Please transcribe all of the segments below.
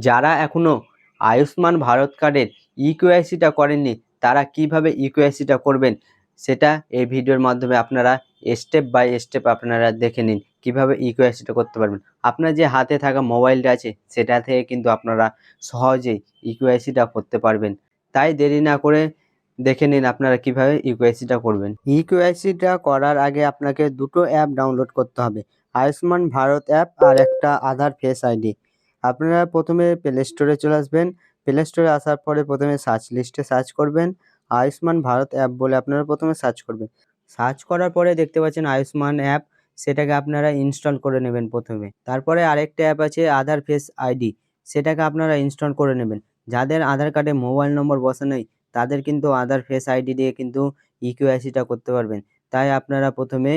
যারা এখনো আয়ুষ্মান ভারত কার্ডের ইকেওয়াইসিটা করেননি তারা কিভাবে ইকেওয়াইসিটা করবেন সেটা এই ভিডিওর মাধ্যমে আপনারা স্টেপ বাই স্টেপ আপনারা দেখে নিন কিভাবে ইকেওয়াইসিটা করতে পারবেন। আপনার যে হাতে থাকা মোবাইলটা আছে সেটা থেকে কিন্তু আপনারা সহজেই ইকেওয়াইসিটা করতে পারবেন। তাই দেরি না করে দেখে নিন আপনারা কিভাবে ইকেওয়াইসিটা করবেন। ইকেওয়াইসিটা করার আগে আপনাকে দুটো অ্যাপ ডাউনলোড করতে হবে, আয়ুষ্মান ভারত অ্যাপ আর একটা আধার ফেস আইডি। আপনারা প্রথমে প্লে স্টোরে চলে আসবেন। প্লে স্টোরে আসার পরে প্রথমে সার্চ লিস্টে সার্চ করবেন আয়ুষ্মান ভারত অ্যাপ বলে আপনারা প্রথমে সার্চ করবেন। সার্চ করার পরে দেখতে পাচ্ছেন আয়ুষ্মান অ্যাপ, সেটাকে আপনারা ইনস্টল করে নেবেন প্রথমে। তারপরে আরেকটা অ্যাপ আছে আধার ফেস আইডি, সেটাকে আপনারা ইনস্টল করে নেবেন। যাদের আধার কার্ডে মোবাইল নম্বর বসা নেই তাদের কিন্তু আধার ফেস আইডি দিয়ে কিন্তু ইকেওয়াইসিটা করতে পারবেন। তাই আপনারা প্রথমে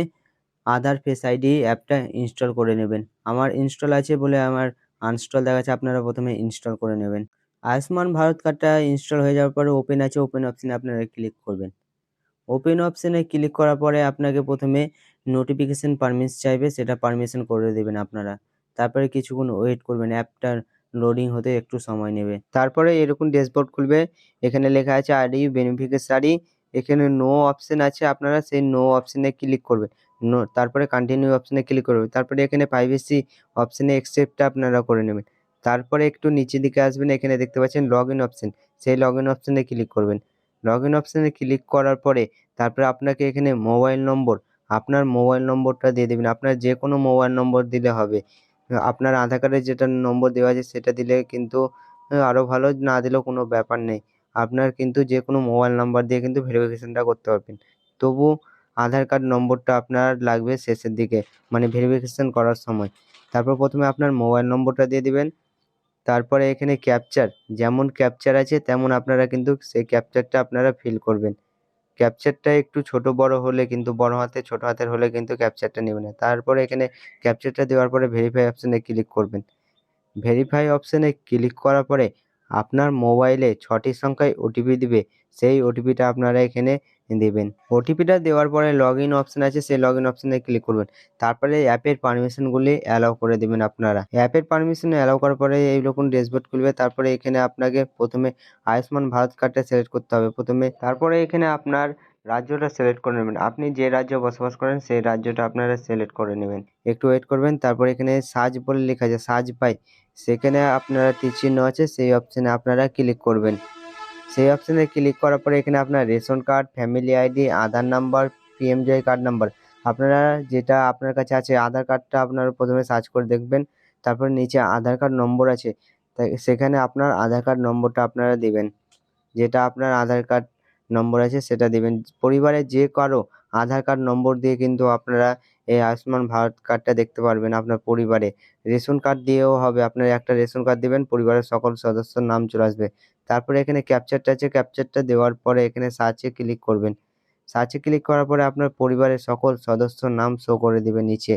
আধার ফেস আইডি অ্যাপটা ইনস্টল করে নেবেন। আমার ইনস্টল আছে বলে আমার আনইনস্টল দেখাচ্ছে, আপনারা প্রথমে ইনস্টল করে নেবেন। আয়ুষ্মান ভারত কার্ডটা ইনস্টল হয়ে যাওয়ার পরে ওপেন আছে, ওপেন অপশনে আপনারা ক্লিক করবেন। ওপেন অপশনে ক্লিক করার পরে আপনাকে প্রথমে নোটিফিকেশন পারমিশন চাইবে, সেটা পারমিশন করে দেবেন আপনারা। তারপরে কিছুক্ষণ ওয়েট করবেন, অ্যাপটার লোডিং হতে একটু সময় নেবে। তারপরে এরকম ড্যাশবোর্ড খুলবে, এখানে লেখা আছে আইডি বেনিফিশিয়ারি, এখানে নো অপশন আছে, আপনারা সেই নো অপশনে ক্লিক করবেন। নো, তারপরে কন্টিনিউ অপশনে ক্লিক করবেন। তারপরে এখানে প্রাইভেসি অপশনে অ্যাকসেপ্টটা আপনারা করে নেবেন। তারপরে একটু নিচের দিকে আসবেন, এখানে দেখতে পাচ্ছেন লগ ইন অপশন, সেই লগ ইন অপশনে ক্লিক করবেন। লগ ইন অপশনে ক্লিক করার পরে তারপরে আপনাকে এখানে মোবাইল নম্বর, আপনার মোবাইল নম্বরটা দিয়ে দেবেন। আপনার যে কোনো মোবাইল নম্বর দিলে হবে। আপনার আধার কার্ডে যেটা নম্বর দেওয়া আছে সেটা দিলে কিন্তু আরও ভালো, না দিলেও কোনো ব্যাপার নেই। আপনার কিন্তু যে কোনো মোবাইল নাম্বার দিয়ে কিন্তু ভেরিফিকেশনটা করতে পারবেন। তবু আধার কার্ড নম্বরটা আপনার লাগবে শেষের দিকে, মানে ভেরিফিকেশন করার সময়। তারপর প্রথমে আপনার মোবাইল নম্বরটা দিয়ে দিবেন। তারপরে এখানে ক্যাপচার, যেমন ক্যাপচার আছে তেমন আপনারা কিন্তু সেই ক্যাপচারটা আপনারা ফিল করবেন। ক্যাপচারটা একটু ছোট বড় হলে কিন্তু, বড় হাতের ছোট হাতের হলে কিন্তু ক্যাপচারটা নেবে না। তারপরে এখানে ক্যাপচারটা দেওয়ার পরে ভেরিফাই অপশনে ক্লিক করবেন। ভেরিফাই অপশনে ক্লিক করার পরে আপনার মোবাইলে 6টি সংখ্যায় ওটিপি দিবে, সেই ওটিপিটা আপনারা এখানে দিবেন। ওটিপিটা দেওয়ার পরে লগ ইন অপশন আছে, সেই লগ ইন অপশনে ক্লিক করবেন। তারপরে অ্যাপের পারমিশনগুলি অ্যালাউ করে দেবেন আপনারা। অ্যাপের পারমিশন অ্যালাউ করার পরে এইরকম ড্যাশবোর্ড খুলবে। তারপরে এখানে আপনাকে প্রথমে আয়ুষ্মান ভারত কার্ডটা সিলেক্ট করতে হবে প্রথমে। তারপরে এখানে আপনার রাজ্যটা সিলেক্ট করে নেবেন। আপনি যে রাজ্যে বসবাস করেন সেই রাজ্যটা আপনারা সিলেক্ট করে নেবেন। একটু ওয়েট করবেন। তারপরে এখানে সার্চ বলে লেখা আছে, সার্চ বাই, সেখানে আপনারা তীর চিহ্ন আছে, সেই অপশনে আপনারা ক্লিক করবেন। সেই অপশনে ক্লিক করার পরে এখানে আপনার রেশন কার্ড, ফ্যামিলি আইডি, আধার নাম্বার, পিএমজেআই কার্ড নাম্বার, আপনারা যেটা আপনার কাছে আছে আধার কার্ডটা আপনারা প্রথমে সার্চ করে দেখবেন। তারপরে নিচে আধার কার্ড নম্বর আছে, তাই সেখানে আপনার আধার কার্ড নম্বরটা আপনারা দেবেন। যেটা আপনার আধার কার্ড নম্বর আছে সেটা দেবেন। পরিবারের যে কারো আধার কার্ড নম্বর দিয়ে কিন্তু আপনারা এই আয়ুষ্মান ভারত কার্ডটা দেখতে পারবেন আপনার পরিবারে। রেশন কার্ড দিয়েও হবে, আপনারা একটা রেশন কার্ড দিবেন, পরিবারের সকল সদস্যর নাম চলে আসবে। তারপরে এখানে ক্যাপচারটা আছে, ক্যাপচারটা দেওয়ার পরে এখানে সার্চে ক্লিক করবেন। সার্চে ক্লিক করার পরে আপনার পরিবারের সকল সদস্যর নাম শো করে দেবে নিচে।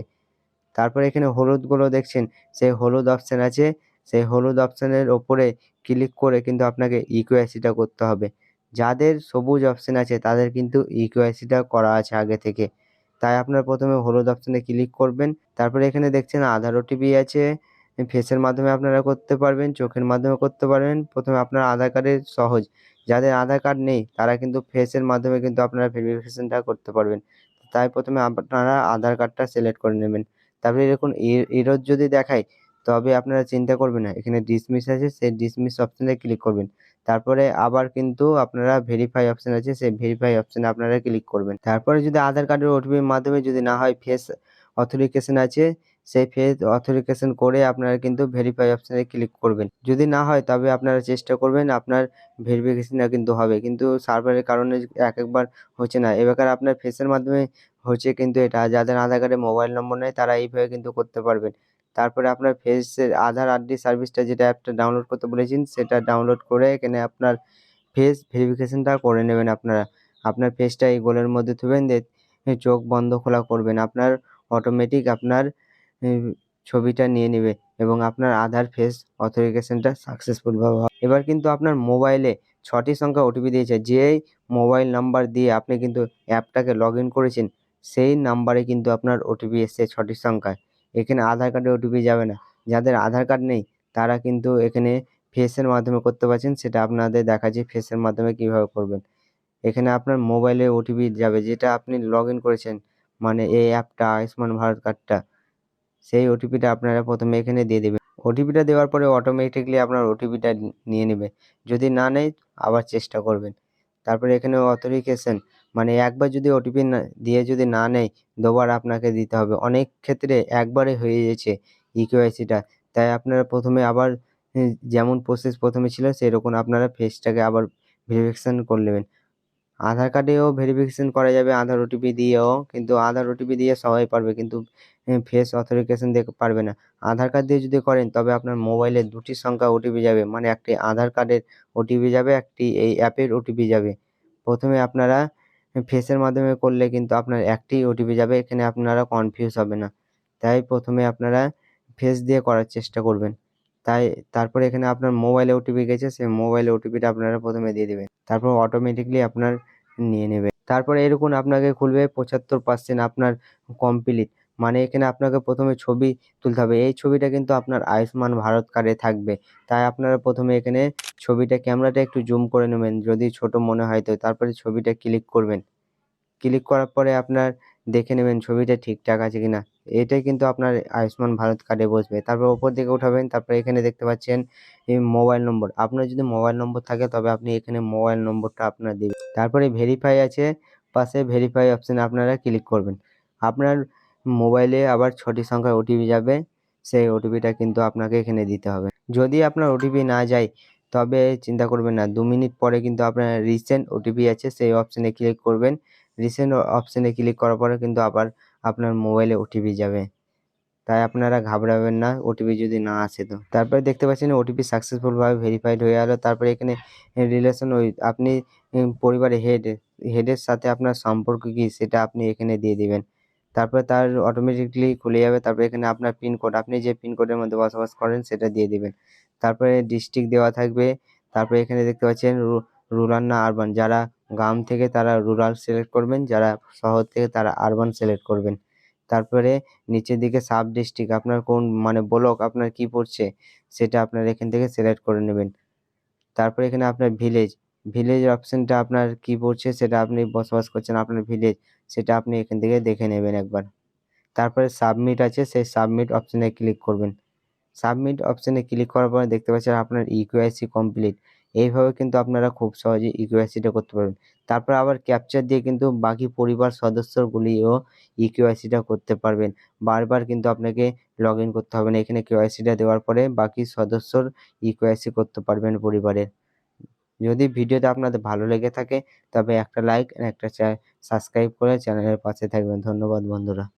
তারপরে এখানে হলুদগুলো দেখছেন, সেই হলুদ অপশন আছে, সেই হলুদ অপশনের ওপরে ক্লিক করে কিন্তু আপনাকে ইকেওয়াইসিটা করতে হবে। যাদের সবুজ অপশন আছে তাদের কিন্তু ইকেওয়াইসিটা করা আছে আগে থেকে। তাই আপনারা প্রথমে হলুদ অপশনে ক্লিক করবেন। তারপরে এখানে দেখছেন আধার ওটিপি আছে, ফেসের মাধ্যমে আপনারা করতে পারবেন, চোখের মাধ্যমে করতে পারবেন। প্রথমে আপনার আধার কার্ডের সহজ, যাদের আধার কার্ড নেই তারা কিন্তু ফেসের মাধ্যমে কিন্তু আপনারা ভেরিফিকেশনটা করতে পারবেন। তাই প্রথমে আপনারা আধার কার্ডটা সিলেক্ট করে নেবেন। তারপরে দেখুন এরর যদি দেখায় তবে আপনারা চিন্তা করবেন না, এখানে ডিসমিস আছে, সেই ডিসমিস অপশনে ক্লিক করবেন। তারপরে আবার কিন্তু আপনারা ভেরিফাই অপশন আছে, সেই ভেরিফাই অপশনে আপনারা ক্লিক করবেন। তারপরে যদি আধার কার্ডের ওটিপির মাধ্যমে যদি না হয়, ফেস অথেন্টিকেশন আছে, সেই ফেস অথেন্টিকেশন করে আপনারা কিন্তু ভেরিফাই অপশনে ক্লিক করবেন। যদি না হয় তবে আপনারা চেষ্টা করবেন, আপনার ভেরিফিকেশনটা কিন্তু হবে, কিন্তু সার্ভারের কারণে একবার হচ্ছে না। এবার আপনার ফেসের মাধ্যমে হচ্ছে, কিন্তু এটা যাদের আধার কার্ডে মোবাইল নম্বর নেই তারা এইভাবে কিন্তু করতে পারবেন। তারপরে আপনার ফেসের আধার আরডি সার্ভিসটা, যেটা অ্যাপটা ডাউনলোড করতে বলেছেন, সেটা ডাউনলোড করে এখানে আপনার ফেস ভেরিফিকেশনটা করে নেবেন আপনারা। আপনার ফেসটা এই গোলের মধ্যে থুবেন, দিয়ে চোখ বন্ধ খোলা করবেন। আপনার অটোমেটিক আপনার ছবিটা নিয়ে নেবে এবং আপনার আধার ফেস অথেন্টিকেশনটা সাকসেসফুলভাবে হবে। এবার কিন্তু আপনার মোবাইলে 6টি সংখ্যা ওটিপি দিয়েছে, যেই মোবাইল নাম্বার দিয়ে আপনি কিন্তু অ্যাপটাকে লগ ইন করেছেন সেই নাম্বারে কিন্তু আপনার ওটিপি এসছে 6টি সংখ্যায়। এখানে আধার কার্ডে ওটিপি যাবে না। যাদের আধার কার্ড নেই তারা কিন্তু এখানে ফেসের মাধ্যমে করতে পারছেন। সেটা আপনাদের দেখাচ্ছি ফেসের মাধ্যমে কিভাবে করবেন। এখানে আপনার মোবাইলে ওটিপি যাবে, যেটা আপনি লগইন করেছেন, মানে এই অ্যাপটা আয়ুষ্মান ভারত কার্ডটা, সেই ওটিপিটা আপনারা প্রথমে এখানে দিয়ে দেবেন। ওটিপিটা দেওয়ার পরে অটোমেটিক্যালি আপনার ওটিপিটা নিয়ে নেবে। যদি না নেয় আবার চেষ্টা করবেন। তারপরে এখানে অথেন্টিকেশন, মানে একবার যদি ওটিপি দিয়ে যদি না নেয়, দুবার আপনাকে দিতে হবে। অনেক ক্ষেত্রে একবারে হয়ে গেছে ইকেওয়াইসিটা, তাই আপনারা প্রথমে আবার যেমন প্রসেস প্রথমে ছিল সেরকম আপনারা ফেসটাকে আবার ভেরিফিকেশন করে নেবেন। আধার কার্ডেও ভেরিফিকেশন করা যাবে আধার ওটিপি দিয়েও, কিন্তু আধার ওটিপি দিয়ে সবাই পারবে, কিন্তু ফেস অথেন্টিকেশন দিয়ে পারবে না। আধার কার্ড দিয়ে যদি করেন তবে আপনার মোবাইলে 2টি সংখ্যা ওটিপি যাবে, মানে একটি আধার কার্ডের ওটিপি যাবে, একটি এই অ্যাপের ওটিপি যাবে। প্রথমে আপনারা ফেসের মাধ্যমে করলে কিন্তু আপনার একটি ওটিপি যাবে, এখানে আপনারা কনফিউজ হবে না। তাই প্রথমে আপনারা ফেস দিয়ে করার চেষ্টা করবেন। তারপরে এখানে আপনার মোবাইলে ওটিপি গেছে, সেই মোবাইলে ওটিপিটা আপনারা প্রথমে দিয়ে দিবেন। তারপর অটোমেটিক্যালি আপনার নিয়ে নেবে। তারপরে এরকম আপনাকে খুলবে 75% আপনার কমপ্লিট, মানে এখানে আপনাকে প্রথমে ছবি তুলতে হবে। এই ছবিটা কিন্তু আপনার আয়ুষ্মান ভারত কার্ডে থাকবে, তাই আপনারা প্রথমে এখানে ছবিটা, ক্যামেরাটা একটু জুম করে নেবেন যদি ছোট মনে হয় তো। তারপরে ছবিটা ক্লিক করবেন। ক্লিক করার পরে আপনার দেখে নেবেন ছবিটা ঠিকঠাক আছে কিনা। এটাই কিন্তু আপনার আয়ুষ্মান ভারত কার্ডে বসবে। তারপর ওপর দিকে উঠাবেন, তারপরে এখানে দেখতে পাচ্ছেন এই মোবাইল নম্বর। আপনার যদি মোবাইল নম্বর থাকে তবে আপনি এখানে মোবাইল নম্বরটা আপনার দিবেন। তারপরে ভেরিফাই আছে, পাশে ভেরিফাই অপশনে আপনারা ক্লিক করবেন। আপনার মোবাইলে আবার 6টি সংখ্যার ওটিপি যাবে, সেই ওটিপিটা কিন্তু আপনাকে এখানে দিতে হবে। যদি আপনার ওটিপি না যায় তবে চিন্তা করবেন না, 2 মিনিট পরে কিন্তু আপনার রিসেন্ট ওটিপি আছে, সেই অপশনে ক্লিক করবেন। রিসেন্ট অপশনে ক্লিক করার পরে কিন্তু আবার আপনার মোবাইলে ওটিপি যাবে, তাই আপনারা ঘাবড়াবেন না ওটিপি যদি না আসে তো। তারপরে দেখতে পাচ্ছেন ওটিপি সাকসেসফুলভাবে ভেরিফাইড হয়ে গেল। তারপরে এখানে রিলেশন ওই আপনি পরিবারের হেডের সাথে আপনার সম্পর্ক কী সেটা আপনি এখানে দিয়ে দিবেন। তারপরে তার অটোমেটিক্যালি খুলে যাবে। তারপরে এখানে আপনার পিনকোড, আপনি যে পিনকোডের মধ্যে বসবাস করেন সেটা দিয়ে দিবেন। তারপরে ডিস্ট্রিক্ট দেওয়া থাকবে। তারপরে এখানে দেখতে পাচ্ছেন রুরাল না আরবান, যারা গ্রাম থেকে তারা রুরাল সিলেক্ট করবেন, যারা শহর থেকে তারা আরবান সিলেক্ট করবেন। তারপরে নিচের দিকে সাব ডিস্ট্রিক্ট, আপনার কোন মানে ব্লক আপনার কি পড়ছে সেটা আপনার এখান থেকে সিলেক্ট করে নেবেন। তারপরে এখানে আপনার ভিলেজ অপশনটা আপনার কি পড়ছে, সেটা আপনি বসবাস করছেন আপনার ভিলেজ, সেটা আপনি এখান থেকে দেখে নেবেন একবার। তারপরে সাবমিট আছে, সেই সাবমিট অপশনে ক্লিক করবেন। সাবমিট অপশনে ক্লিক করার পরে দেখতে পাচ্ছেন আপনার ইকেওয়াইসি কমপ্লিট। এইভাবে কিন্তু আপনারা খুব সহজেই ইকেওয়াইসিটা করতে পারবেন। তারপর আবার ক্যাপচার দিয়ে কিন্তু বাকি পরিবার সদস্যগুলিও ইকেওয়াইসিটা করতে পারবেন। বারবার কিন্তু আপনাকে লগইন করতে হবে না। এখানে কেওয়াইসিটা দেওয়ার পরে বাকি সদস্যর ইকেওয়াইসি করতে পারবেন পরিবারের। যদি ভিডিওটা আপনাদের ভালো লেগে থাকে তবে একটা লাইক আর একটা সাবস্ক্রাইব করে চ্যানেলের পাশে থাকবেন। ধন্যবাদ বন্ধুরা।